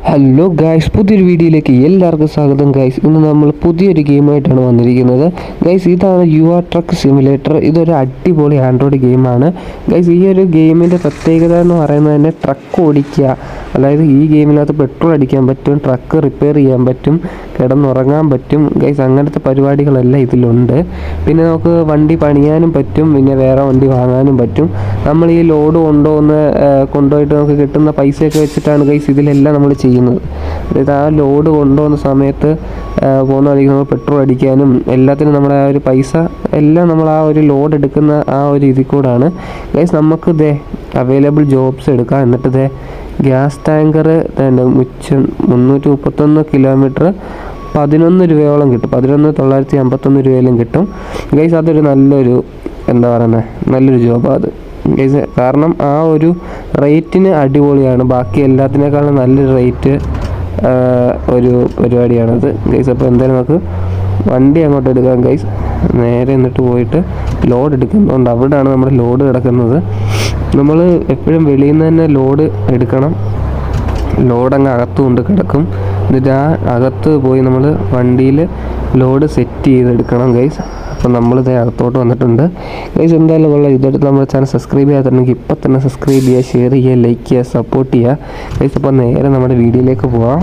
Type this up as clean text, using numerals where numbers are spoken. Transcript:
Hello guys, പുതിയൊരു വീഡിയോയിലേക്ക് എല്ലാവർക്കും സ്വാഗതം. ഗൈസ്, ഇന്ന് നമ്മൾ പുതിയൊരു ഗെയിമായിട്ടാണ് വന്നിരിക്കുന്നത്. ഗൈസ്, ഇതാണ് യുവർ ട്രക്ക് സിമുലേറ്റർ. ഇതൊരു അടിപൊളി ആൻഡ്രോയിഡ് ഗെയിമാണ്. ഗൈസ്, ഈ ഒരു ഗെയിമിൻ്റെ പ്രത്യേകത എന്ന് പറയുന്നത് തന്നെ ട്രക്ക് ഓടിക്കുക. അതായത് ഈ ഗെയിമിനകത്ത് പെട്രോൾ അടിക്കാൻ പറ്റും, ട്രക്ക് റിപ്പയർ ചെയ്യാൻ പറ്റും, കിടന്നുറങ്ങാൻ പറ്റും. ഗൈസ്, അങ്ങനത്തെ പരിപാടികളെല്ലാം ഇതിലുണ്ട്. പിന്നെ നമുക്ക് വണ്ടി പണിയാനും പറ്റും, പിന്നെ വേറെ വണ്ടി വാങ്ങാനും പറ്റും. നമ്മൾ ഈ ലോഡ് കൊണ്ടുപോയിട്ട് നമുക്ക് കിട്ടുന്ന പൈസയൊക്കെ വെച്ചിട്ടാണ് ഗൈസ് ഇതിലെല്ലാം നമ്മൾ ചെയ്യുന്നത്. അതായത് ആ ലോഡ് കൊണ്ടുപോകുന്ന സമയത്ത് പോകുന്ന വഴിക്ക് നമ്മൾ പെട്രോൾ അടിക്കാനും എല്ലാത്തിനും നമ്മുടെ ആ ഒരു പൈസ എല്ലാം നമ്മൾ ആ ഒരു ലോഡ് എടുക്കുന്ന ആ ഒരു ഇതിൽ കൂടാണ്. ഗൈസ്, നമുക്ക് അവൈലബിൾ ജോബ്സ് എടുക്കാം. എന്നിട്ട് ഗ്യാസ് ടാങ്കർ 331 കിലോമീറ്റർ 11 രൂപയോളം കിട്ടും. 11,951 രൂപയിലും കിട്ടും. ഗൈസ്, അതൊരു നല്ലൊരു ജോബാണ് അത് ഗൈസ്. കാരണം ആ ഒരു റേറ്റിന് അടിപൊളിയാണ്. ബാക്കി എല്ലാത്തിനേക്കാളും നല്ലൊരു റേറ്റ് ഒരു പരിപാടിയാണത് ഗൈസ്. അപ്പോൾ എന്തായാലും നമുക്ക് വണ്ടി അങ്ങോട്ട് എടുക്കാം ഗൈസ്. നേരെ എന്നിട്ട് പോയിട്ട് ലോഡ് എടുക്കുന്നതുകൊണ്ട് അവിടെയാണ് നമ്മുടെ ലോഡ് കിടക്കുന്നത്. നമ്മൾ എപ്പോഴും വെളിയിൽ നിന്ന് തന്നെ ലോഡ് എടുക്കണം. ലോഡ് അങ്ങ് അകത്ത് കൊണ്ട് കിടക്കും. എന്നിട്ട് ആ അകത്ത് പോയി നമ്മൾ വണ്ടിയിൽ ലോഡ് സെറ്റ് ചെയ്തെടുക്കണം ഗൈസ്. അപ്പോൾ നമ്മളിത് അകത്തോട്ട് വന്നിട്ടുണ്ട് ഗൈസ്. എന്തായാലും കൊള്ളാം. ഇതെടുത്ത് നമ്മുടെ ചാനൽ സബ്സ്ക്രൈബ് ചെയ്യാത്തുണ്ടെങ്കിൽ ഇപ്പം തന്നെ സബ്സ്ക്രൈബ് ചെയ്യുക, ഷെയർ ചെയ്യുക, ലൈക്ക് ചെയ്യുക, സപ്പോർട്ട് ചെയ്യുക ഗൈസ്. അപ്പോൾ നേരെ നമ്മുടെ വീഡിയോയിലേക്ക് പോവാം.